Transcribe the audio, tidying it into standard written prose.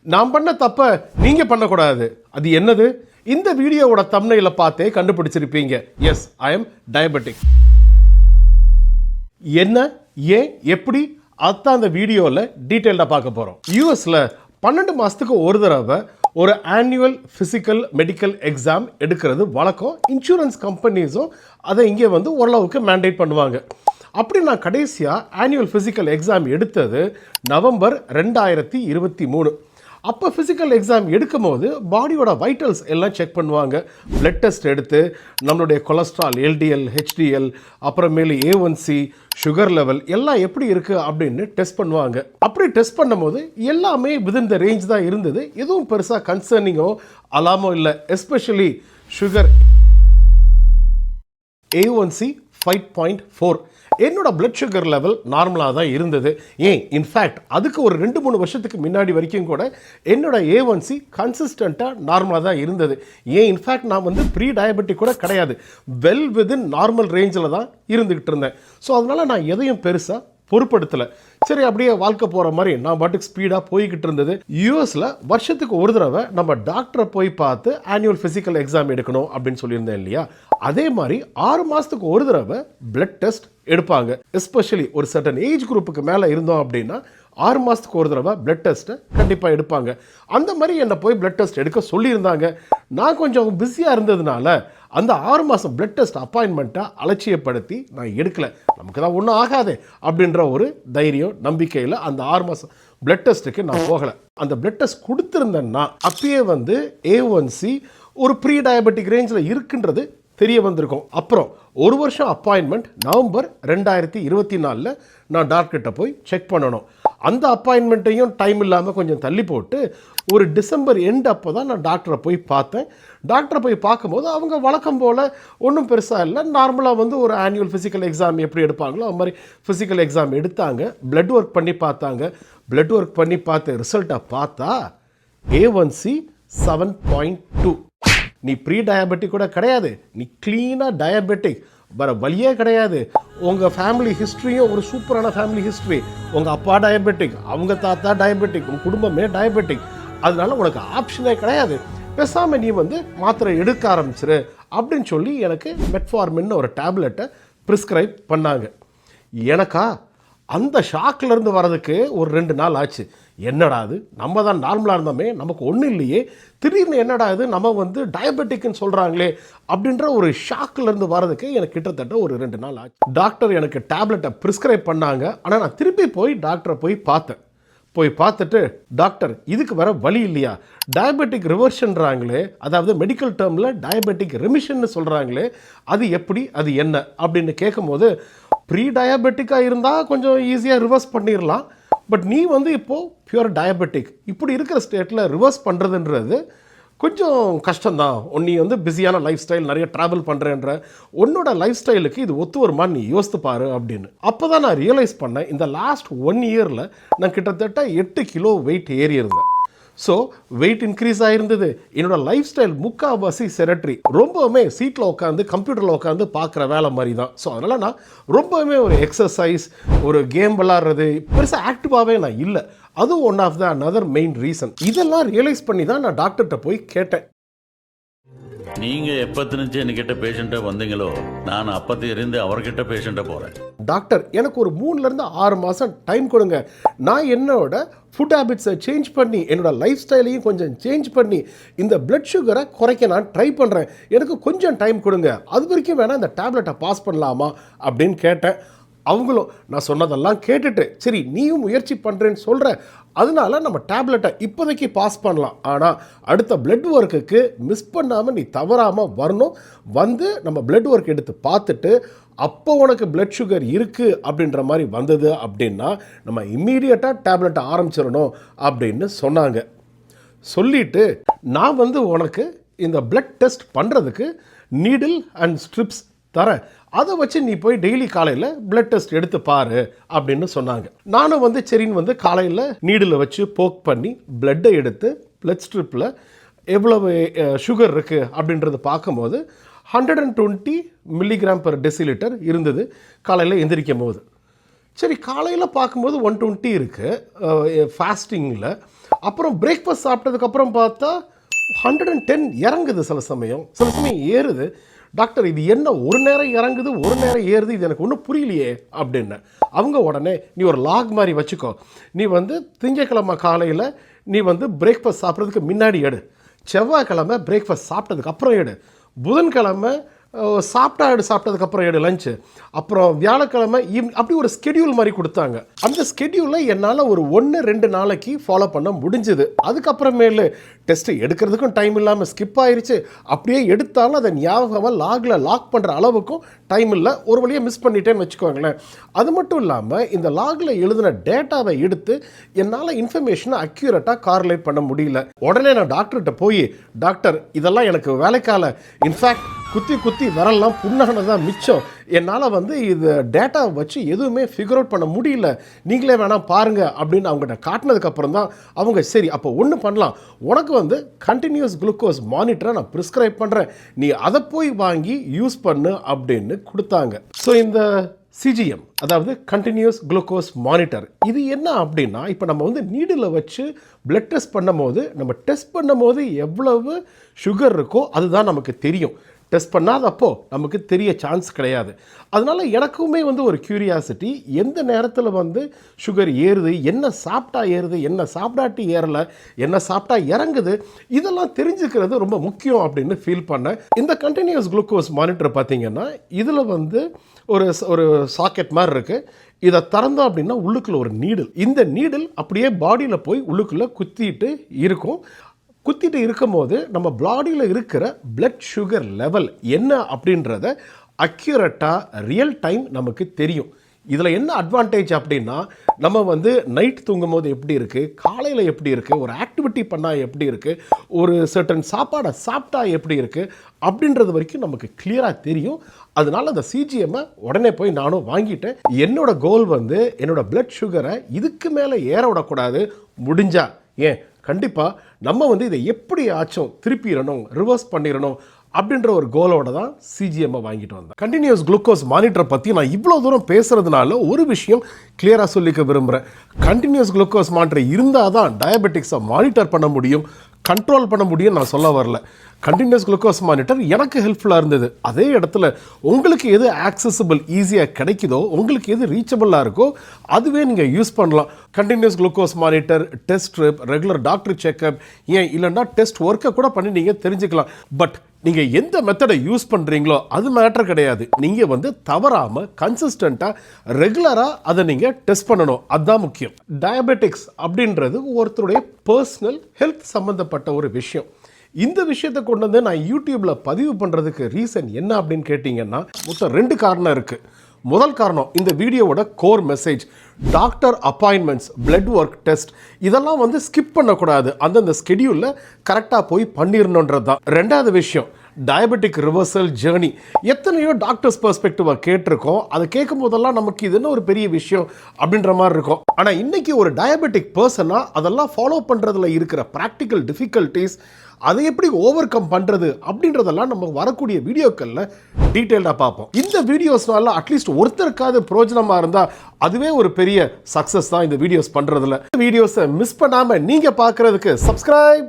நான் பண்ண தப்ப நீங்க பண்ணக்கூடாது. அது என்னது? இந்த வீடியோவோட தம்ப்நெயில பார்த்தே கண்டுபிடிச்சிருப்பீங்க. Yes, I am diabetic. என்ன, ஏன், எப்படி, அதான் அந்த வீடியோவில் டீட்டெயிலாக பார்க்க போகிறோம். யூஎஸில் 12 மாதத்துக்கு ஒரு தடவை ஒரு ஆனுவல் ஃபிசிக்கல் மெடிக்கல் எக்ஸாம் எடுக்கிறது வழக்கம். இன்சூரன்ஸ் கம்பெனிஸும் அதை இங்கே வந்து ஓரளவுக்கு மேண்டேட் பண்ணுவாங்க. அப்படி நான் கடைசியாக ஆனுவல் ஃபிசிக்கல் எக்ஸாம் எடுத்தது நவம்பர் 2023. அப்போ ஃபிசிக்கல் எக்ஸாம் எடுக்கும் போது பாடியோட வைட்டல்ஸ் எல்லாம் செக் பண்ணுவாங்க. பிளட் டெஸ்ட் எடுத்து நம்மளுடைய கொலஸ்ட்ரால், எல்டிஎல், ஹெச்டிஎல், அப்புறமேலு A1C, சுகர் லெவல் எல்லாம் எப்படி இருக்குது அப்படின்னு டெஸ்ட் பண்ணுவாங்க. அப்படி டெஸ்ட் பண்ணும்போது எல்லாமே விதின் த ரேஞ்ச் தான் இருந்தது. எதுவும் பெருசாக கன்சர்னிங்கோ அலாமோ இல்லை. Especially sugar A1C 5.4. என்னோட பிளட் சுகர் லெவல் நார்மலாக தான் இருந்தது. இன்ஃபேக்ட் அதுக்கு ஒரு 2-3 வருஷத்துக்கு முன்னாடி வரைக்கும் கூட என்னோட A1C கன்சிஸ்டண்ட்டாக நார்மலாக தான் இருந்தது. இன்ஃபேக்ட் நான் வந்து ப்ரீ டயபெட்டிக் கூட கிடையாது. வெல் விதின் நார்மல் ரேஞ்சில் தான் இருந்துக்கிட்டு இருந்தேன். ஸோ அதனால் நான் எதையும் பெருசாக பொறுப்படுத்தலை. சரி, அப்படியே வாழ்க்கை போகிற மாதிரி நான் பாட்டுக்கு ஸ்பீடாக போய்கிட்டு இருந்தது. யூஎஸில் வருஷத்துக்கு ஒரு தடவை நம்ம டாக்டரை போய் பார்த்து ஆனுவல் ஃபிசிக்கல் எக்ஸாம் எடுக்கணும் அப்படின்னு சொல்லியிருந்தேன் இல்லையா? அதே மாதிரி 6 மாதத்துக்கு ஒரு தடவை பிளட் டெஸ்ட் எடுப்பாங்க. எஸ்பெஷலி ஒரு சர்டன் ஏஜ் குரூப்புக்கு மேலே இருந்தோம் அப்படின்னா 6 மாதத்துக்கு ஒரு தடவை பிளட் டெஸ்ட்டை கண்டிப்பாக எடுப்பாங்க. அந்த மாதிரி என்னை போய் பிளட் டெஸ்ட் எடுக்க சொல்லியிருந்தாங்க. நான் கொஞ்சம் பிஸியாக இருந்ததுனால அந்த 6 மாதம் பிளட் டெஸ்ட் அப்பாயின்மெண்ட்டை அலட்சியப்படுத்தி நான் எடுக்கலை. நமக்கு தான் ஒன்றும் ஆகாது அப்படின்ற ஒரு தைரியம், நம்பிக்கையில் அந்த 6 மாதம் பிளட் டெஸ்ட்டுக்கு நான் போகலை. அந்த பிளட் டெஸ்ட் கொடுத்துருந்தேன்னா அப்பயே வந்து A1C ஒரு ப்ரீ டயபெட்டிக் ரேஞ்சில் இருக்குன்றது தெரிய வந்திருக்கும். அப்புறம் ஒரு வருஷம் அப்பாயின்மெண்ட் நவம்பர் 2024 நான் டாக்டர்கிட்ட போய் செக் பண்ணணும். அந்த அப்பாயின்மெண்ட்டையும் டைம் இல்லாமல் கொஞ்சம் தள்ளி போட்டு ஒரு டிசம்பர் எண்ட் அப்போ தான் நான் டாக்டரை போய் பார்த்தேன். டாக்டரை போய் பார்க்கும்போது அவங்க வழக்கம் போல் ஒன்றும் பெருசாக இல்லை, நார்மலாக வந்து ஒரு ஆனுவல் ஃபிசிக்கல் எக்ஸாம் எப்படி எடுப்பாங்களோ அது மாதிரி ஃபிசிக்கல் எக்ஸாம் எடுத்தாங்க. பிளட் ஒர்க் பண்ணி பார்த்தாங்க. பிளட் ஒர்க் பண்ணி பார்த்து ரிசல்ட்டை பார்த்தா A1C 7.2. நீ ப்ரீ டயபெட்டிக் கூட கிடையாது, நீ க்ளீனாக டயபெட்டிக், வர வழியே கிடையாது. உங்கள் ஃபேமிலி ஹிஸ்ட்ரியும் ஒரு சூப்பரான ஃபேமிலி ஹிஸ்ட்ரி. உங்கள் அப்பா டயபெட்டிக், அவங்க தாத்தா டயபெட்டிக், உங்கள் குடும்பமே டயபெட்டிக். அதனால உனக்கு ஆப்ஷனே கிடையாது. பேசாமல் நீ வந்து மாத்திரை எடுக்க ஆரம்பிச்சிரு அப்படின்னு சொல்லி எனக்கு மெட்ஃபார்மின்னு ஒரு டேப்லெட்டை ப்ரிஸ்கிரைப் பண்ணாங்க. எனக்கா அந்த ஷாக்லேருந்து வர்றதுக்கு ஒரு 2 நாள் ஆச்சு. என்னடா அது, நம்ம தான் நார்மலாக இருந்தோமே, நமக்கு ஒன்றும் இல்லையே, திடீர்னு என்னடா இது நம்ம வந்து டயபெட்டிக்னு சொல்கிறாங்களே அப்படின்ற ஒரு ஷாக்லேருந்து வர்றதுக்கு எனக்கு கிட்டத்தட்ட ஒரு 2 நாள் ஆச்சு. டாக்டர் எனக்கு டேப்லெட்டை ப்ரிஸ்கிரைப் பண்ணாங்க. ஆனால் நான் திருப்பி போய் டாக்டரை போய் பார்த்தேன். போய் பார்த்துட்டு, டாக்டர் இதுக்கு வர வழி இல்லையா? டயபெட்டிக் ரிவர்ஷன்றாங்களே, அதாவது மெடிக்கல் டேர்மில் டயபெட்டிக் ரெமிஷன்னு சொல்கிறாங்களே, அது எப்படி, அது என்ன அப்படின்னு கேட்கும்போது, ப்ரீ டயபெட்டிக்காக இருந்தால் கொஞ்சம் ஈஸியாக ரிவர்ஸ் பண்ணிடலாம். பட் நீ வந்து இப்போது பியூர் டயபெட்டிக், இப்படி இருக்கிற ஸ்டேட்டில் ரிவர்ஸ் பண்ணுறதுன்றது கொஞ்சம் கஷ்டம்தான். நீ வந்து பிஸியான லைஃப் ஸ்டைல், நிறைய ட்ராவல் பண்ணுறேன்ற உன்னோட லைஃப் ஸ்டைலுக்கு இது ஒத்து வருமா நீ யோசித்து பாரு அப்படின்னு. அப்போ தான் நான் ரியலைஸ் பண்ணேன், இந்த லாஸ்ட் 1 இயரில் நான் கிட்டத்தட்ட 8 கிலோ வெயிட் ஏறி இருந்தேன். ஸோ வெயிட் இன்க்ரீஸ் ஆகிருந்தது. என்னோட லைஃப் ஸ்டைல் முக்கால்வாசி செரட்ரி, ரொம்பவுமே சீட்டில் உட்காந்து கம்ப்யூட்டரில் உட்காந்து பார்க்குற வேலை மாதிரி தான். ஸோ அதனால் நான் ரொம்பவுமே ஒரு எக்ஸசைஸ், ஒரு கேம் விளாட்றது, பெருசாக ஆக்டிவாகவே நான் இல்லை. அதுவும் one of the another main reason. இதெல்லாம் ரியலைஸ் பண்ணி தான் நான் டாக்டர்கிட்ட போய் கேட்டேன். நீங்க எப்பத்தினுச்சு என்கிட்ட பேஷண்ட்டை வந்தீங்களோ, நான் அப்பத்திலிருந்து அவர்கிட்ட பேஷண்ட்டை போகிறேன். டாக்டர் எனக்கு ஒரு 3 6 மாதம் டைம் கொடுங்க. நான் என்னோட ஃபுட் ஹேபிட்ஸை சேஞ்ச் பண்ணி என்னோட லைஃப் ஸ்டைலையும் கொஞ்சம் சேஞ்ச் பண்ணி இந்த பிளட் சுகரை குறைக்க நான் ட்ரை பண்ணுறேன். எனக்கு கொஞ்சம் டைம் கொடுங்க. அது வரைக்கும் வேணால் இந்த டேப்லெட்டை பாஸ் பண்ணலாமா அப்படின்னு கேட்டேன். அவங்களும் நான் சொன்னதெல்லாம் கேட்டுட்டு, சரி நீயும் முயற்சி பண்ணுறேன்னு சொல்கிற, அதனால நம்ம டேப்லெட்டை இப்போதைக்கு பாஸ் பண்ணலாம். ஆனால் அடுத்த பிளட் ஒர்க்குக்கு மிஸ் பண்ணாமல் நீ தவறாமல் வரணும். வந்து நம்ம பிளட் ஒர்க் எடுத்து பார்த்துட்டு அப்போ உனக்கு பிளட் சுகர் இருக்குது அப்படின்ற மாதிரி வந்தது அப்படின்னா நம்ம இம்மீடியட்டாக டேப்லெட்டை ஆரம்பிச்சிடணும் அப்படின்னு சொன்னாங்க. சொல்லிவிட்டு நான் வந்து உனக்கு இந்த பிளட் டெஸ்ட் பண்ணுறதுக்கு நீடில் அண்ட் ஸ்ட்ரிப்ஸ் தரேன், அதை வச்சு நீ போய் டெய்லி காலையில் பிளட் டெஸ்ட் எடுத்து பாரு அப்படின்னு சொன்னாங்க. நானும் வந்து சரின்னு வந்து காலையில் நீடில் வச்சு போக் பண்ணி பிளட்டை எடுத்து பிளட் ஸ்ட்ரிப்பில் எவ்வளவு சுகர் இருக்குது அப்படின்றது பார்க்கும்போது 120 mg/dL இருந்தது காலையில் எந்திரிக்கும் போது. சரி காலையில் பார்க்கும்போது 120 இருக்குது ஃபாஸ்டிங்கில். அப்புறம் பிரேக்ஃபாஸ்ட் சாப்பிட்டதுக்கப்புறம் பார்த்தா 110 இறங்குது, சில சமயம் ஏறுது. டாக்டர் இது என்ன ஒரு நேரம் இறங்குது ஒரு நேரம் ஏறுது, இது எனக்கு ஒன்றும் புரியலையே அப்படின்னு. அவங்க உடனே நீ ஒரு லாக் மாதிரி வச்சுக்கோ, நீ வந்து திங்கக்கிழமை காலையில் நீ வந்து பிரேக்ஃபாஸ்ட் சாப்பிட்றதுக்கு முன்னாடி எடு, செவ்வாய்க்கிழமை பிரேக்ஃபாஸ்ட் சாப்பிட்டதுக்கு அப்புறம் எடு, புதன்கிழமை சாப்பிட்டதுக்கப்புறம் எடு லஞ்சு, அப்புறம் வியாழக்கிழமை அப்படி ஒரு ஸ்கெடியூல் மாதிரி கொடுத்தாங்க. அந்த ஸ்கெடியூலை என்னால் ஒரு 1-2 நாளைக்கு ஃபாலோ பண்ண முடிஞ்சுது. அதுக்கப்புறமேலு டெஸ்ட்டு எடுக்கிறதுக்கும் டைம் இல்லாமல் ஸ்கிப் ஆயிடுச்சு. அப்படியே எடுத்தாலும் அதை ஞாபகமாக லாக் பண்ணுற அளவுக்கும் டைம் இல்லை, ஒரு வழியாக மிஸ் பண்ணிட்டேன்னு வச்சுக்கோங்களேன். அது மட்டும் இல்லாமல் இந்த லாகில் எழுதின டேட்டாவை எடுத்து என்னால் இன்ஃபர்மேஷனை அக்யூரேட்டாக கார்லேட் பண்ண முடியல. உடனே நான் டாக்டர்கிட்ட போய், டாக்டர் இதெல்லாம் எனக்கு வேலைக்கால, இன்ஃபேக்ட் குத்தி விரல்லாம் புண்ணானதான் மிச்சம், என்னால் வந்து இது டேட்டாவை வச்சு எதுவுமே ஃபிகர் அவுட் பண்ண முடியல, நீங்களே வேணாம் பாருங்கள் அப்படின்னு அவங்ககிட்ட காட்டினதுக்கப்புறம் தான் அவங்க சரி அப்போ ஒன்று பண்ணலாம், உனக்கு வந்து கண்டினியூஸ் குளுக்கோஸ் மானிட்டரை நான் ப்ரிஸ்கிரைப் பண்ணுறேன், நீ அதை போய் வாங்கி யூஸ் பண்ணு அப்படின்னு கொடுத்தாங்க. ஸோ இந்த சிஜிஎம் அதாவது கண்டினியூஸ் குளுக்கோஸ் மானிட்டர் இது என்ன அப்படின்னா, இப்போ நம்ம வந்து நீடில் வச்சு பிளட் டெஸ்ட் பண்ணும்போது நம்ம டெஸ்ட் பண்ணும்போது எவ்வளவு சுகர் இருக்கோ அதுதான் நமக்கு தெரியும். டெஸ்ட் பண்ணாதப்போ நமக்கு தெரிய சான்ஸ் கிடையாது. அதனால் எனக்குமே வந்து ஒரு க்யூரியாசிட்டி, எந்த நேரத்தில் வந்து சுகர் ஏறுது, என்ன சாப்பிட்டா ஏறுது, என்ன சாப்பிடாட்டி ஏறலை, என்ன சாப்பிட்டா இறங்குது, இதெல்லாம் தெரிஞ்சுக்கிறது ரொம்ப முக்கியம் அப்படின்னு ஃபீல் பண்ணேன். இந்த கண்டினியூஸ் குளுக்கோஸ் மானிட்டர் பார்த்தீங்கன்னா இதில் வந்து ஒரு சாக்கெட் மாதிரி இருக்குது. இதை திறந்தோம் அப்படின்னா உள்ளுக்குள்ள ஒரு நீடில், இந்த நீடில் அப்படியே பாடியில் போய் உள்ளுக்குள்ளே குத்திட்டு இருக்கும்போது நம்ம பாடியில் இருக்கிற பிளட் சுகர் லெவல் என்ன அப்படின்றத அக்யூரேட்டாக ரியல் டைம் நமக்கு தெரியும். இதில் என்ன அட்வான்டேஜ் அப்படின்னா, நம்ம வந்து நைட் தூங்கும் போது எப்படி இருக்குது, காலையில் எப்படி இருக்குது, ஒரு ஆக்டிவிட்டி பண்ணால் எப்படி இருக்குது, ஒரு சர்டன் சாப்பாடை சாப்பிட்டா எப்படி இருக்குது அப்படின்றது வரைக்கும் நமக்கு கிளியராக தெரியும். அதனால அந்த சிஜிஎம்மை உடனே போய் நானும் வாங்கிட்டேன். என்னோட கோல் வந்து என்னோட பிளட் சுகரை இதுக்கு மேலே ஏற விடக்கூடாது, முடிஞ்சா ஏன் கண்டிப்பாக நம்ம வந்து இதை எப்படி ஆச்சும் திருப்பிடணும், ரிவர்ஸ் பண்ணிடணும் அப்படின்ற ஒரு கோலோட தான் சிஜிஎம்மை வாங்கிட்டு வந்தேன். கண்டினியூஸ் குளுக்கோஸ் மானிட்டரை பற்றி நான் இவ்வளோ தூரம் பேசுகிறதுனால ஒரு விஷயம் கிளியராக சொல்லிக்க விரும்புகிறேன். கண்டினியூஸ் குளுக்கோஸ் மானிட்டர் இருந்தால் தான் டயபெட்டிக்ஸை மானிட்டர் பண்ண முடியும், கண்ட்ரோல் பண்ண முடியும் நான் சொல்ல வரல. கண்டினியூஸ் குளுக்கோஸ் மானிட்டர் எனக்கு ஹெல்ப்ஃபுல்லாக இருந்தது. அதே இடத்துல உங்களுக்கு எது ஆக்சசிபிள் ஈஸியாக கிடைக்குதோ, உங்களுக்கு எது ரீச்சபிளாக இருக்கோ அதுவே நீங்கள் யூஸ் பண்ணலாம். Continuous glucose monitor, test strip, regular doctor checkup, ஏன் இல்லைன்னா டெஸ்ட் ஒர்க்கை கூட பண்ணி நீங்கள் தெரிஞ்சுக்கலாம். பட் நீங்கள் எந்த மெத்தடை யூஸ் பண்ணுறீங்களோ அது மேட்டர் கிடையாது. நீங்கள் வந்து தவறாமல் கன்சிஸ்டண்ட்டாக ரெகுலராக அதை நீங்கள் டெஸ்ட் பண்ணணும், அதுதான் முக்கியம். டயபெட்டிக்ஸ் அப்படின்றது ஒருத்தருடைய பர்சனல் ஹெல்த் சம்மந்தப்பட்ட ஒரு விஷயம். இந்த விஷயத்தை கொண்டு வந்து நான் யூடியூப்ல பதிவு பண்ணுறதுக்கு ரீசன் என்ன அப்படின்னு கேட்டிங்கன்னா, மொத்தம் 2 காரணம் இருக்குது. முதல் காரணம், இந்த வீடியோவோட core message, doctor appointments, blood work test இதெல்லாம் வந்து ஸ்கிப் பண்ணக்கூடாது, அந்தந்த ஸ்கெடியூலில் கரெக்டாக போய் பண்ணிடணுன்றது தான். ரெண்டாவது விஷயம், டயபெட்டிக் ரிவர்சல் ஜேர்னி. எத்தனையோ டாக்டர்ஸ் பெர்ஸ்பெக்டிவை கேட்டிருக்கோம், அதை கேட்கும் போதெல்லாம் நமக்கு இது என்ன ஒரு பெரிய விஷயம் அப்படின்ற மாதிரி இருக்கும். ஆனால் இன்னைக்கு ஒரு டயபெட்டிக் பர்சனாக அதெல்லாம் ஃபாலோ பண்ணுறதுல இருக்கிற ப்ராக்டிக்கல் டிஃபிகல்ட்டிஸ், அதை எப்படி ஓவர் கம் பண்ணுறது அப்படின்றதெல்லாம் நம்ம வரக்கூடிய வீடியோக்களில் டீட்டெயில்டாக பார்ப்போம். இந்த வீடியோஸ்னால அட்லீஸ்ட் ஒருத்தருக்காவது பிரோஜனமாக இருந்தால் அதுவே ஒரு பெரிய சக்ஸஸ் தான் இந்த வீடியோஸ் பண்ணுறதுல. வீடியோஸை மிஸ் பண்ணாமல் நீங்கள் பார்க்குறதுக்கு சப்ஸ்கிரைப்